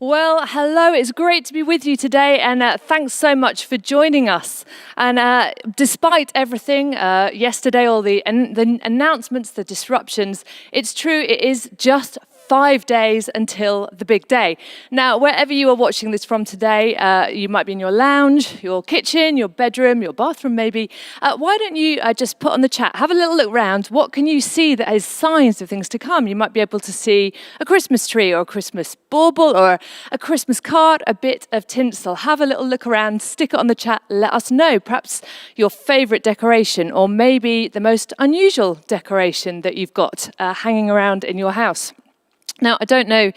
Well, hello, it's great to be with you today, and thanks so much for joining us. And despite everything, yesterday, all the announcements, the disruptions, it's true, it is just 5 days until the big day. Now, wherever you are watching this from today, you might be in your lounge, your kitchen, your bedroom, your bathroom maybe. Why don't you just put on the chat, have a little look around. What can you see that is signs of things to come? You might be able to see a Christmas tree or a Christmas bauble or a Christmas card, a bit of tinsel. Have a little look around, stick it on the chat, let us know. Perhaps your favorite decoration or maybe the most unusual decoration that you've got hanging around in your house. Now, I don't know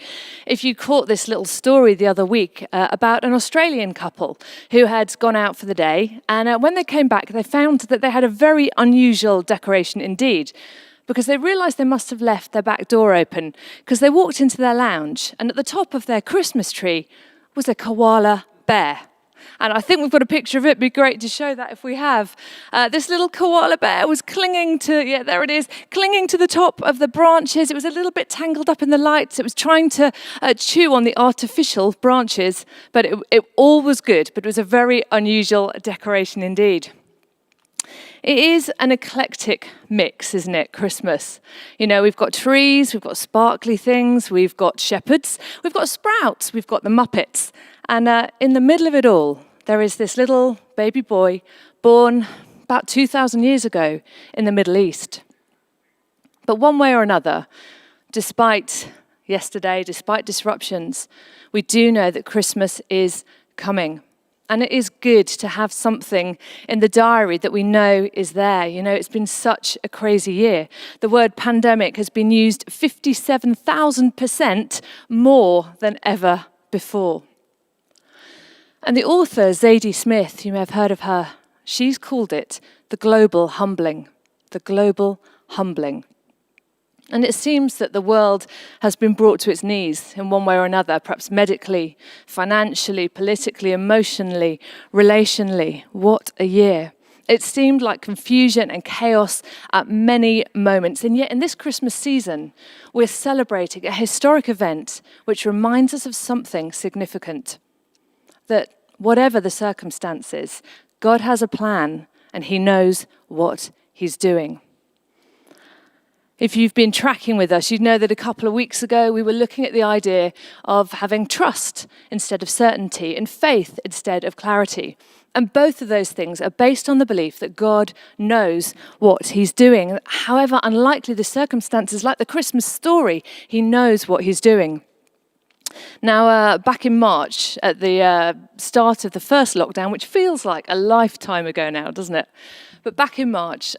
if you caught this little story the other week about an Australian couple who had gone out for the day, and when they came back, they found that they had a very unusual decoration indeed, because they realised they must have left their back door open, because they walked into their lounge, and at the top of their Christmas tree was a koala bear. And I think we've got a picture of it. It'd be great to show that if we have. This little koala bear was clinging to, there it is, clinging to the top of the branches. It was a little bit tangled up in the lights. It was trying to chew on the artificial branches, but it all was good. But it was a very unusual decoration indeed. It is an eclectic mix, isn't it, Christmas? You know, we've got trees, we've got sparkly things, we've got shepherds, we've got sprouts, we've got the Muppets. And in the middle of it all, there is this little baby boy born about 2,000 years ago in the Middle East. But one way or another, despite yesterday, despite disruptions, we do know that Christmas is coming. And it is good to have something in the diary that we know is there. You know, it's been such a crazy year. The word pandemic has been used 57,000% more than ever before. And the author, Zadie Smith, you may have heard of her, she's called it the global humbling. The global humbling. And it seems that the world has been brought to its knees in one way or another, perhaps medically, financially, politically, emotionally, relationally. What a year. It seemed like confusion and chaos at many moments. And yet in this Christmas season, we're celebrating a historic event which reminds us of something significant. That whatever the circumstances, God has a plan and he knows what he's doing. If you've been tracking with us, you'd know that a couple of weeks ago we were looking at the idea of having trust instead of certainty and faith instead of clarity. And both of those things are based on the belief that God knows what he's doing. However unlikely the circumstances, like the Christmas story, he knows what he's doing. Now, back in March, at the start of the first lockdown, which feels like a lifetime ago now, doesn't it? But back in March,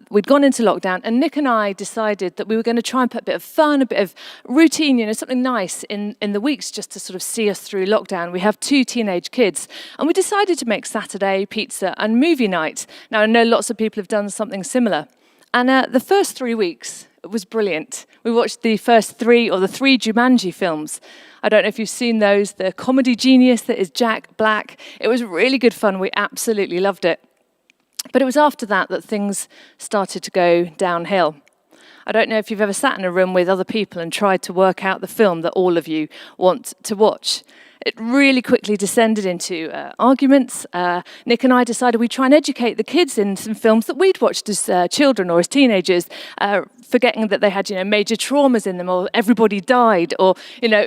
we'd gone into lockdown, and Nick and I decided that we were going to try and put a bit of fun, a bit of routine, you know, something nice in the weeks just to sort of see us through lockdown. We have 2 teenage kids, and we decided to make Saturday pizza and movie night. Now, I know lots of people have done something similar. And the first 3 weeks, it was brilliant. We watched the first 3 Jumanji films. I don't know if you've seen those. The comedy genius that is Jack Black. It was really good fun. We absolutely loved it. But it was after that things started to go downhill. I don't know if you've ever sat in a room with other people and tried to work out the film that all of you want to watch. It really quickly descended into arguments. Nick and I decided we'd try and educate the kids in some films that we'd watched as children or as teenagers, forgetting that they had, major traumas in them, or everybody died, or,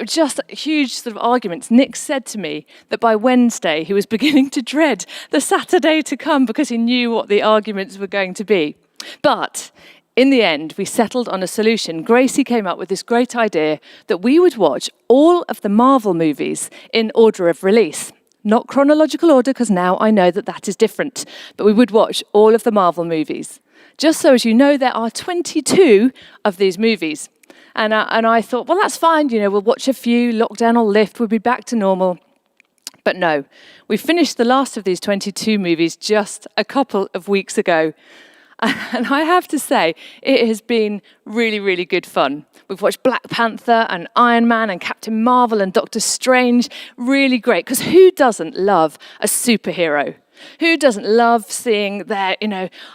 just huge sort of arguments. Nick said to me that by Wednesday he was beginning to dread the Saturday to come because he knew what the arguments were going to be. But in the end, we settled on a solution. Gracie came up with this great idea that we would watch all of the Marvel movies in order of release. Not chronological order, because now I know that is different. But we would watch all of the Marvel movies. Just so as you know, there are 22 of these movies. And I thought, well, that's fine. We'll watch a few, lockdown will lift, we'll be back to normal. But no, we finished the last of these 22 movies just a couple of weeks ago. And I have to say, it has been really, really good fun. We've watched Black Panther and Iron Man and Captain Marvel and Doctor Strange. Really great, because who doesn't love a superhero? Who doesn't love seeing their,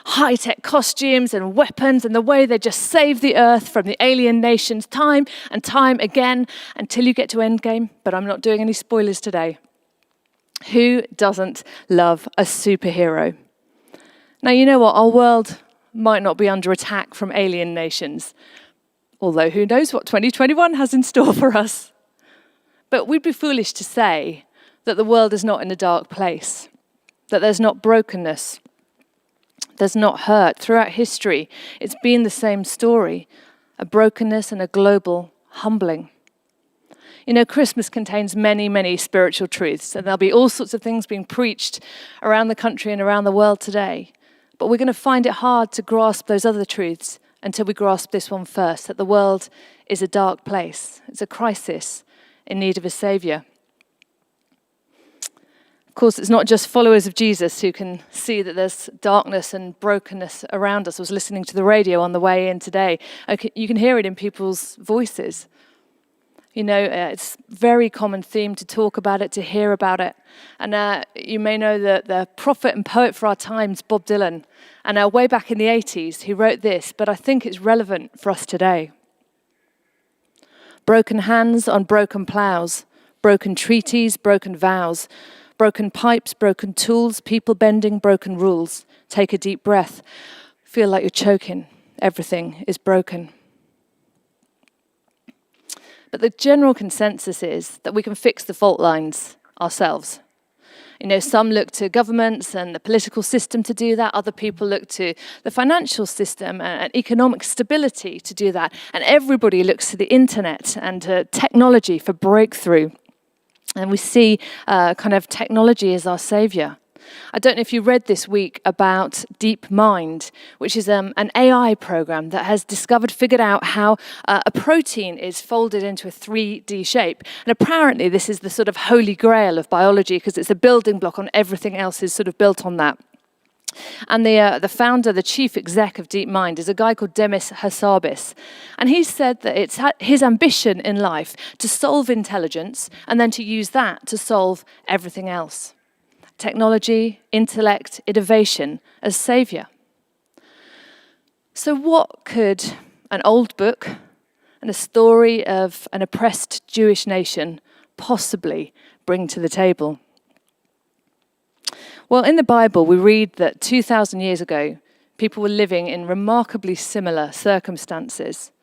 high-tech costumes and weapons and the way they just save the earth from the alien nations time and time again until you get to Endgame? But I'm not doing any spoilers today. Who doesn't love a superhero? Now, you know what? Our world might not be under attack from alien nations, although who knows what 2021 has in store for us. But we'd be foolish to say that the world is not in a dark place, that there's not brokenness, there's not hurt. Throughout history, it's been the same story, a brokenness and a global humbling. Christmas contains many, many spiritual truths, and there'll be all sorts of things being preached around the country and around the world today. But we're going to find it hard to grasp those other truths until we grasp this one first, that the world is a dark place. It's a crisis in need of a saviour. Of course, it's not just followers of Jesus who can see that there's darkness and brokenness around us. I was listening to the radio on the way in today. You can hear it in people's voices. It's a very common theme to talk about it, to hear about it. And you may know that the prophet and poet for our times, Bob Dylan, and way back in the 80s, he wrote this, but I think it's relevant for us today. Broken hands on broken ploughs, broken treaties, broken vows, broken pipes, broken tools, people bending, broken rules. Take a deep breath. Feel like you're choking. Everything is broken. But the general consensus is that we can fix the fault lines ourselves. Some look to governments and the political system to do that. Other people look to the financial system and economic stability to do that. And everybody looks to the internet and to technology for breakthrough. And we see technology as our saviour. I don't know if you read this week about DeepMind, which is an AI program that has figured out how a protein is folded into a 3D shape. And apparently this is the sort of holy grail of biology because it's a building block on everything else is sort of built on that. And the founder, the chief exec of DeepMind is a guy called Demis Hassabis. And he said that it's his ambition in life to solve intelligence and then to use that to solve everything else. Technology, intellect, innovation as saviour. So what could an old book and a story of an oppressed Jewish nation possibly bring to the table? Well, in the Bible, we read that 2,000 years ago, people were living in remarkably similar circumstances,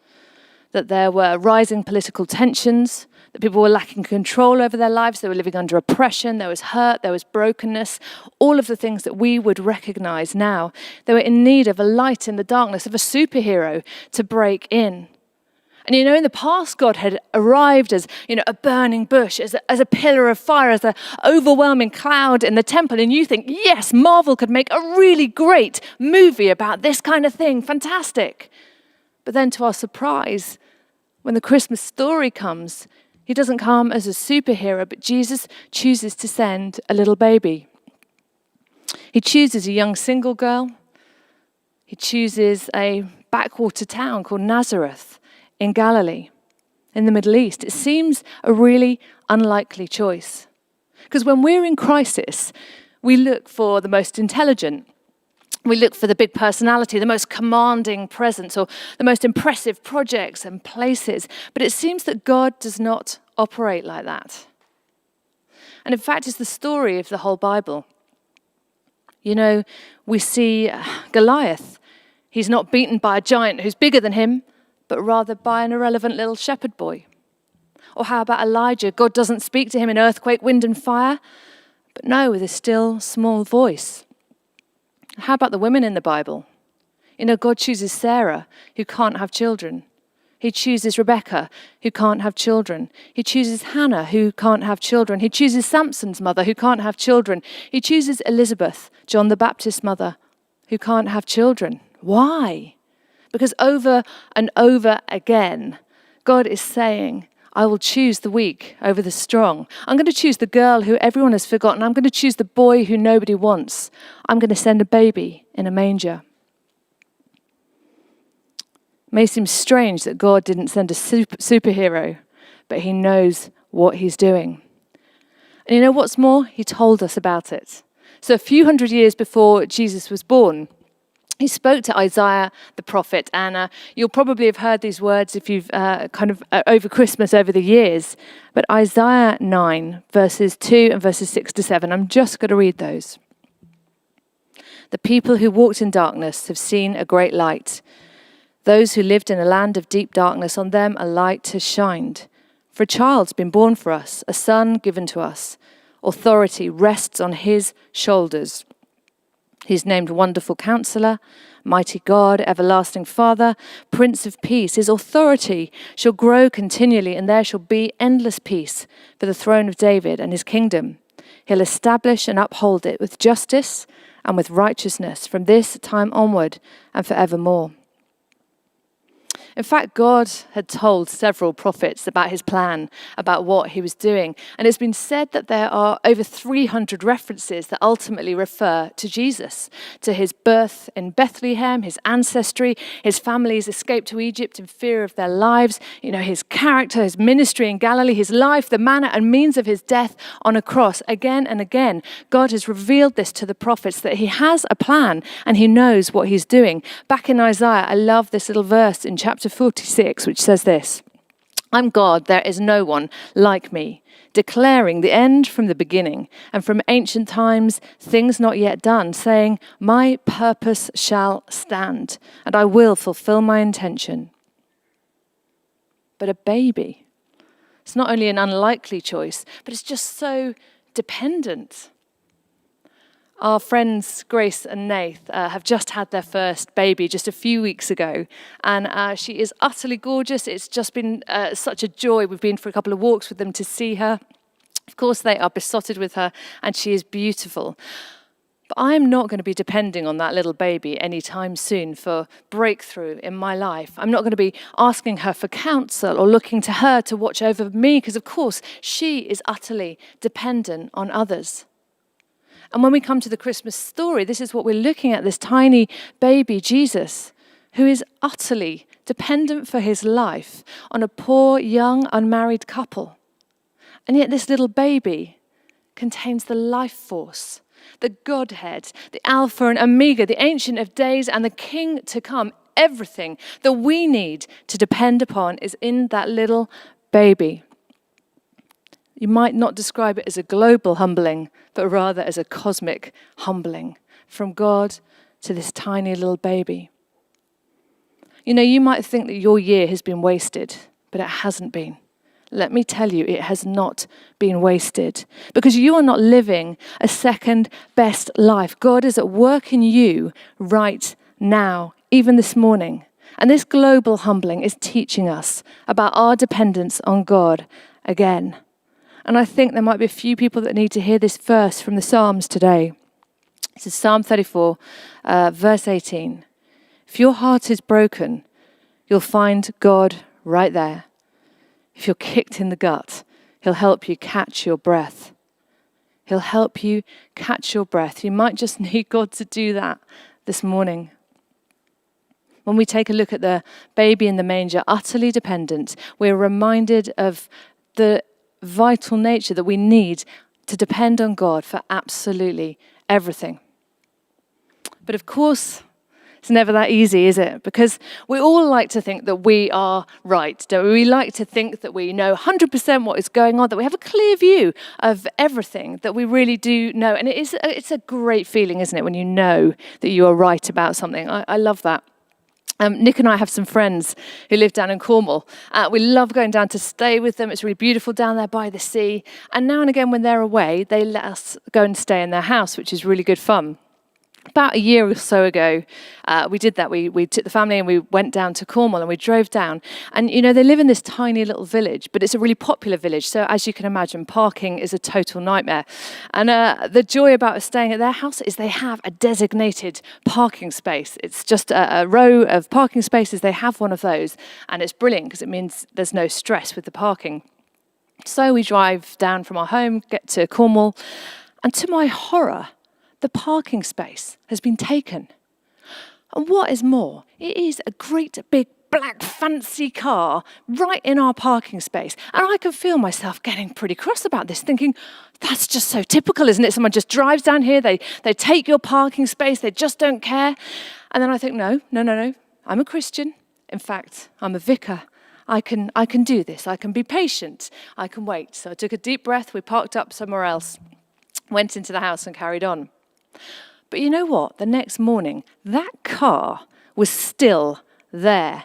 that there were rising political tensions, that people were lacking control over their lives, they were living under oppression, there was hurt, there was brokenness, all of the things that we would recognize now. They were in need of a light in the darkness, of a superhero to break in. And in the past, God had arrived as, a burning bush, as a pillar of fire, as an overwhelming cloud in the temple. And you think, yes, Marvel could make a really great movie about this kind of thing. Fantastic. But then to our surprise, when the Christmas story comes, he doesn't come as a superhero, but Jesus chooses to send a little baby. He chooses a young single girl. He chooses a backwater town called Nazareth in Galilee, in the Middle East. It seems a really unlikely choice. Because when we're in crisis, we look for the most intelligent. We look for the big personality, the most commanding presence, or the most impressive projects and places. But it seems that God does not operate like that. And in fact, it's the story of the whole Bible. We see Goliath. He's not beaten by a giant who's bigger than him, but rather by an irrelevant little shepherd boy. Or how about Elijah? God doesn't speak to him in earthquake, wind and fire, but no, with a still, small voice. How about the women in the Bible? God chooses Sarah, who can't have children. He chooses Rebecca, who can't have children. He chooses Hannah, who can't have children. He chooses Samson's mother, who can't have children. He chooses Elizabeth, John the Baptist's mother, who can't have children. Why? Because over and over again, God is saying, I will choose the weak over the strong. I'm going to choose the girl who everyone has forgotten. I'm going to choose the boy who nobody wants. I'm going to send a baby in a manger. It may seem strange that God didn't send a superhero, but he knows what he's doing. And what's more? He told us about it. So a few hundred years before Jesus was born, he spoke to Isaiah the prophet, and you'll probably have heard these words if you've over Christmas over the years. But Isaiah 9, verses 2 and verses 6 to 7, I'm just going to read those. The people who walked in darkness have seen a great light. Those who lived in a land of deep darkness, on them a light has shined. For a child's been born for us, a son given to us. Authority rests on his shoulders. He's named Wonderful Counselor, Mighty God, Everlasting Father, Prince of Peace. His authority shall grow continually, and there shall be endless peace for the throne of David and his kingdom. He'll establish and uphold it with justice and with righteousness from this time onward and forevermore. In fact, God had told several prophets about his plan, about what he was doing. And it's been said that there are over 300 references that ultimately refer to Jesus, to his birth in Bethlehem, his ancestry, his family's escape to Egypt in fear of their lives, his character, his ministry in Galilee, his life, the manner and means of his death on a cross. Again and again, God has revealed this to the prophets, that he has a plan and he knows what he's doing. Back in Isaiah, I love this little verse in chapter 46, which says this: I'm God, there is no one like me, declaring the end from the beginning, and from ancient times things not yet done, saying, my purpose shall stand, and I will fulfill my intention. But a baby, it's not only an unlikely choice, but it's just so dependent. Our friends Grace and Nath have just had their first baby just a few weeks ago, and she is utterly gorgeous. It's just been such a joy. We've been for a couple of walks with them to see her. Of course, they are besotted with her, and she is beautiful. But I am not going to be depending on that little baby anytime soon for breakthrough in my life. I'm not going to be asking her for counsel or looking to her to watch over me, because, of course, she is utterly dependent on others. And when we come to the Christmas story, this is what we're looking at, this tiny baby Jesus, who is utterly dependent for his life on a poor, young, unmarried couple. And yet this little baby contains the life force, the Godhead, the Alpha and Omega, the Ancient of Days and the King to come. Everything that we need to depend upon is in that little baby. You might not describe it as a global humbling, but rather as a cosmic humbling from God to this tiny little baby. You might think that your year has been wasted, but it hasn't been. Let me tell you, it has not been wasted, because you are not living a second best life. God is at work in you right now, even this morning. And this global humbling is teaching us about our dependence on God again. And I think there might be a few people that need to hear this verse from the Psalms today. This is Psalm 34, verse 18. If your heart is broken, you'll find God right there. If you're kicked in the gut, he'll help you catch your breath. He'll help you catch your breath. You might just need God to do that this morning. When we take a look at the baby in the manger, utterly dependent, we're reminded of the vital nature that we need to depend on God for absolutely everything. But of course, it's never that easy, is it? Because we all like to think that we are right, don't we? We like to think that we know 100% what is going on, that we have a clear view of everything, that we really do know. And it's a great feeling, isn't it, when you know that you are right about something. I love that. Nick and I have some friends who live down in Cornwall. We love going down to stay with them. It's really beautiful down there by the sea. And now and again when they're away, they let us go and stay in their house, which is really good fun. About a year or so ago, we did that. We took the family and we went down to Cornwall and we drove down. And, they live in this tiny little village, but it's a really popular village. So as you can imagine, parking is a total nightmare. And the joy about staying at their house is they have a designated parking space. It's just a row of parking spaces. They have one of those. And it's brilliant because it means there's no stress with the parking. So we drive down from our home, get to Cornwall. And to my horror, the parking space has been taken. And what is more, it is a great big black fancy car right in our parking space. And I can feel myself getting pretty cross about this, thinking, that's just so typical, isn't it? Someone just drives down here, they take your parking space, they just don't care. And then I think, no. I'm a Christian. In fact, I'm a vicar. I can do this. I can be patient. I can wait. So I took a deep breath. We parked up somewhere else, went into the house and carried on. But you know what? The next morning, that car was still there.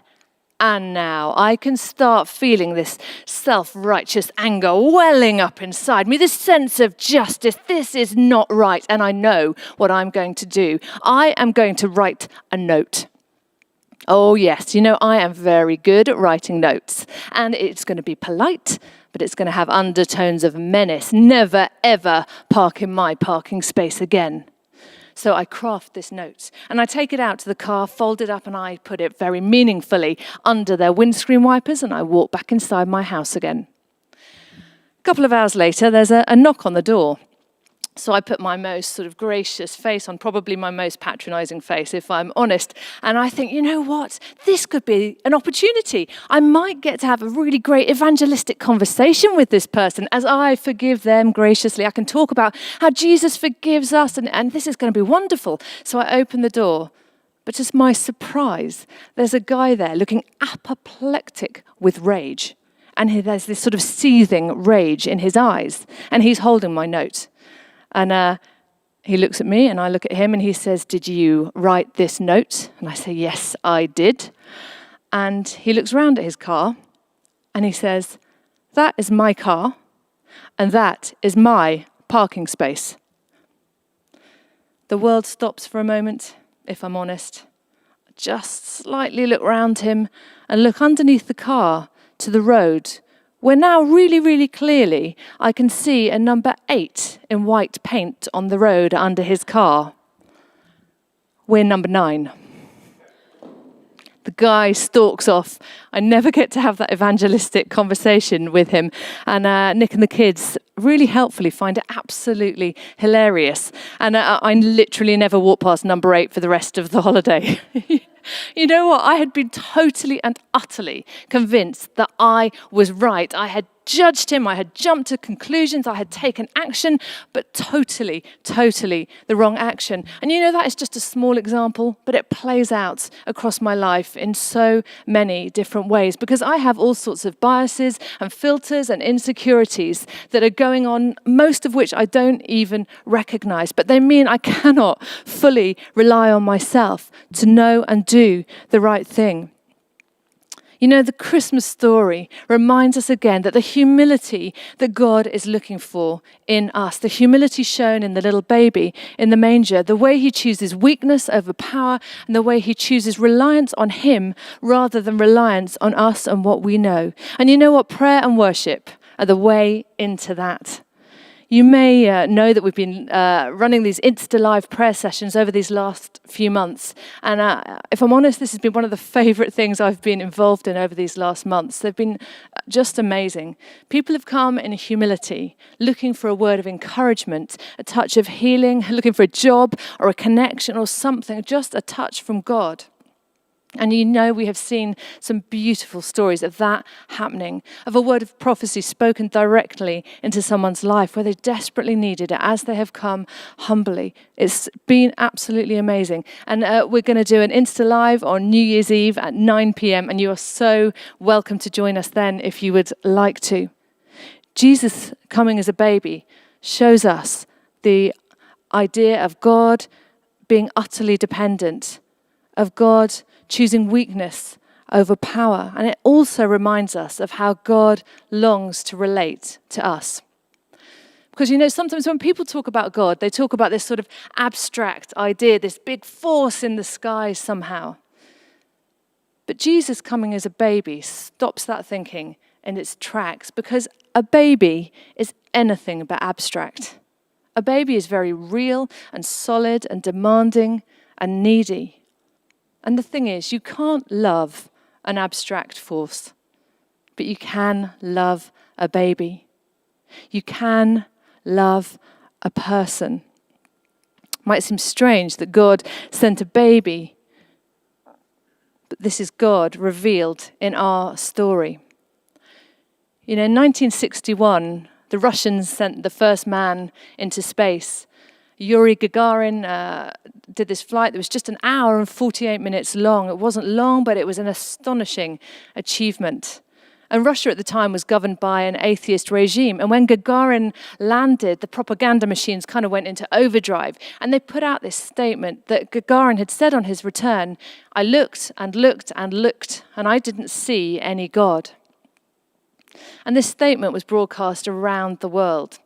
And now I can start feeling this self-righteous anger welling up inside me, this sense of justice. This is not right. And I know what I'm going to do. I am going to write a note. Oh, yes, I am very good at writing notes. And it's going to be polite, but it's going to have undertones of menace. Never, ever park in my parking space again. So I craft this note, and I take it out to the car, fold it up, and I put it very meaningfully under their windscreen wipers, and I walk back inside my house again. A couple of hours later, there's a knock on the door. So I put my most sort of gracious face on, probably my most patronizing face, if I'm honest. And I think, you know what? This could be an opportunity. I might get to have a really great evangelistic conversation with this person as I forgive them graciously. I can talk about how Jesus forgives us, and this is going to be wonderful. So I open the door. But to my surprise, there's a guy there looking apoplectic with rage. And there's this sort of seething rage in his eyes. And he's holding my note. And he looks at me and I look at him and he says, "Did you write this note?" And I say, "Yes, I did." And he looks around at his car and he says, "That is my car and that is my parking space." The world stops for a moment, if I'm honest. I just slightly look around him and look underneath the car to the road, where now really, really clearly I can see a number 8 in white paint on the road under his car. We're number 9. The guy stalks off. I never get to have that evangelistic conversation with him. And Nick and the kids really helpfully find it absolutely hilarious. And I literally never walk past number 8 for the rest of the holiday. You know what? I had been totally and utterly convinced that I was right. I had judged him. I had jumped to conclusions. I had taken action, but totally the wrong action. And that is just a small example, but it plays out across my life in so many different ways because I have all sorts of biases and filters and insecurities that are going on, most of which I don't even recognize, but they mean I cannot fully rely on myself to know and do the right thing. The Christmas story reminds us again that the humility that God is looking for in us, the humility shown in the little baby in the manger, the way he chooses weakness over power, and the way he chooses reliance on him rather than reliance on us and what we know. And you know what? Prayer and worship are the way into that. You may know that we've been running these Insta Live prayer sessions over these last few months. And if I'm honest, this has been one of the favorite things I've been involved in over these last months. They've been just amazing. People have come in humility, looking for a word of encouragement, a touch of healing, looking for a job or a connection or something, just a touch from God. And we have seen some beautiful stories of that happening, of a word of prophecy spoken directly into someone's life where they desperately needed it as they have come humbly. It's been absolutely amazing. And we're going to do an Insta Live on New Year's Eve at 9 p.m. and you are so welcome to join us then if you would like to. Jesus coming as a baby shows us the idea of God being utterly dependent, of God choosing weakness over power. And it also reminds us of how God longs to relate to us. Because, sometimes when people talk about God, they talk about this sort of abstract idea, this big force in the sky somehow. But Jesus coming as a baby stops that thinking in its tracks because a baby is anything but abstract. A baby is very real and solid and demanding and needy. And the thing is, you can't love an abstract force, but you can love a baby. You can love a person. It might seem strange that God sent a baby but this is God revealed in our story. In 1961, the Russians sent the first man into space. Yuri Gagarin did this flight that was just 1 hour and 48 minutes long. It wasn't long, but it was an astonishing achievement. And Russia at the time was governed by an atheist regime. And when Gagarin landed, the propaganda machines kind of went into overdrive. And they put out this statement that Gagarin had said on his return, "I looked and looked and looked, and I didn't see any God." And this statement was broadcast around the world.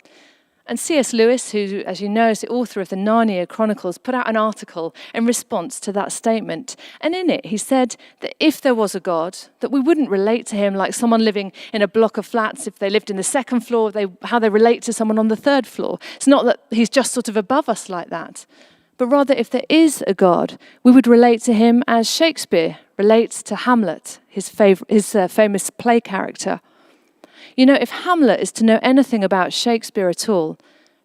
And C.S. Lewis, who, as you know, is the author of the Narnia Chronicles, put out an article in response to that statement. And in it, he said that if there was a God, that we wouldn't relate to him like someone living in a block of flats. If they lived in the second floor, how they relate to someone on the third floor. It's not that he's just sort of above us like that. But rather, if there is a God, we would relate to him as Shakespeare relates to Hamlet, his famous play character. If Hamlet is to know anything about Shakespeare at all,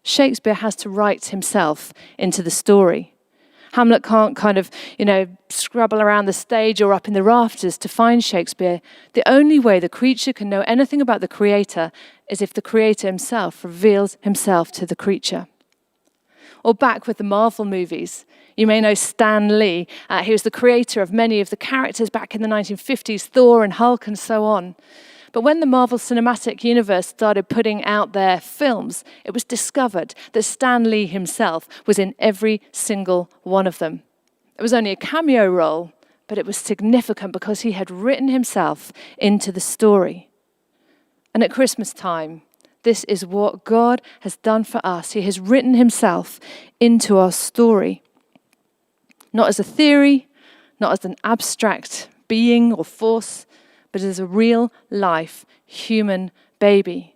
Shakespeare has to write himself into the story. Hamlet can't scrabble around the stage or up in the rafters to find Shakespeare. The only way the creature can know anything about the creator is if the creator himself reveals himself to the creature. Or back with the Marvel movies. You may know Stan Lee. He was the creator of many of the characters back in the 1950s, Thor and Hulk and so on. But when the Marvel Cinematic Universe started putting out their films, it was discovered that Stan Lee himself was in every single one of them. It was only a cameo role, but it was significant because he had written himself into the story. And at Christmas time, this is what God has done for us. He has written himself into our story. Not as a theory, not as an abstract being or force, but as a real life human baby.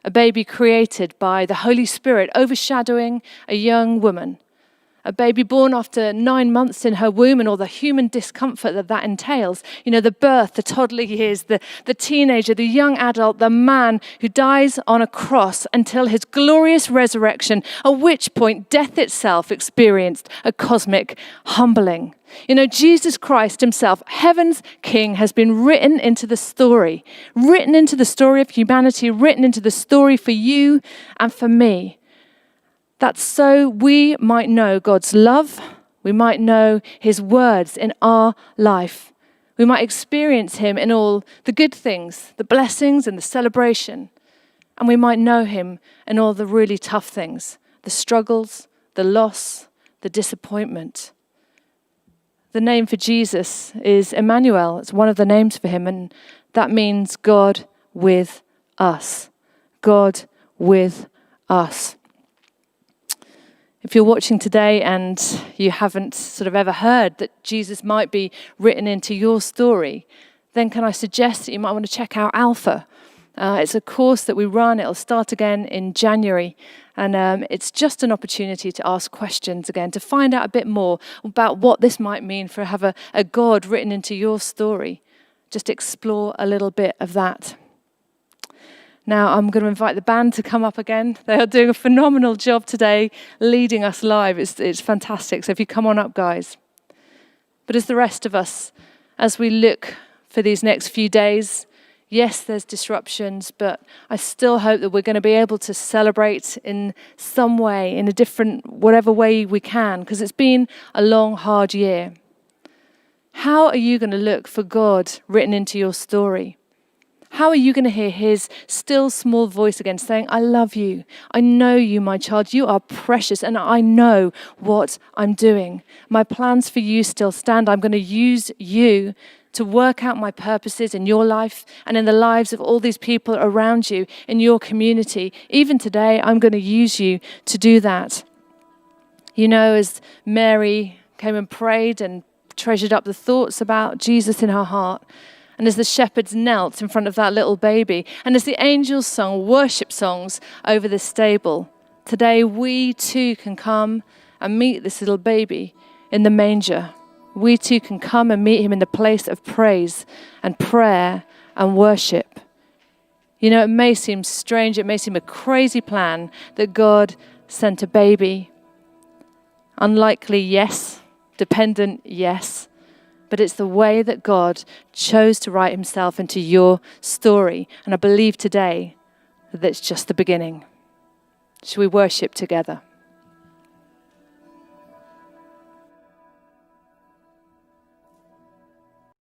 A baby created by the Holy Spirit overshadowing a young woman. A baby born after 9 months in her womb and all the human discomfort that entails. The birth, the toddler years, the teenager, the young adult, the man who dies on a cross until his glorious resurrection, at which point death itself experienced a cosmic humbling. Jesus Christ himself, heaven's King, has been written into the story of humanity, written into the story for you and for me. That's so we might know God's love, we might know his words in our life. We might experience him in all the good things, the blessings and the celebration. And we might know him in all the really tough things, the struggles, the loss, the disappointment. The name for Jesus is Emmanuel. It's one of the names for him, and that means God with us. God with us. If you're watching today and you haven't sort of ever heard that Jesus might be written into your story, then can I suggest that you might want to check out Alpha. It's a course that we run. It'll start again in January. And it's just an opportunity to ask questions again, to find out a bit more about what this might mean for have a God written into your story. Just explore a little bit of that. Now, I'm going to invite the band to come up again. They are doing a phenomenal job today, leading us live. It's fantastic. So if you come on up, guys. But as the rest of us, as we look for these next few days, yes, there's disruptions, but I still hope that we're going to be able to celebrate in some way, in a different, whatever way we can, because it's been a long, hard year. How are you going to look for God written into your story? How are you going to hear his still small voice again saying, I love you. I know you, my child. You are precious, and I know what I'm doing. My plans for you still stand. I'm going to use you to work out my purposes in your life and in the lives of all these people around you, in your community. Even today, I'm going to use you to do that. As Mary came and prayed and treasured up the thoughts about Jesus in her heart, and as the shepherds knelt in front of that little baby, and as the angels sung worship songs over the stable, today we too can come and meet this little baby in the manger. We too can come and meet him in the place of praise and prayer and worship. It may seem strange, it may seem a crazy plan that God sent a baby. Unlikely, yes. Dependent, yes. but it's the way that God chose to write himself into your story. And I believe today that it's just the beginning. Shall we worship together?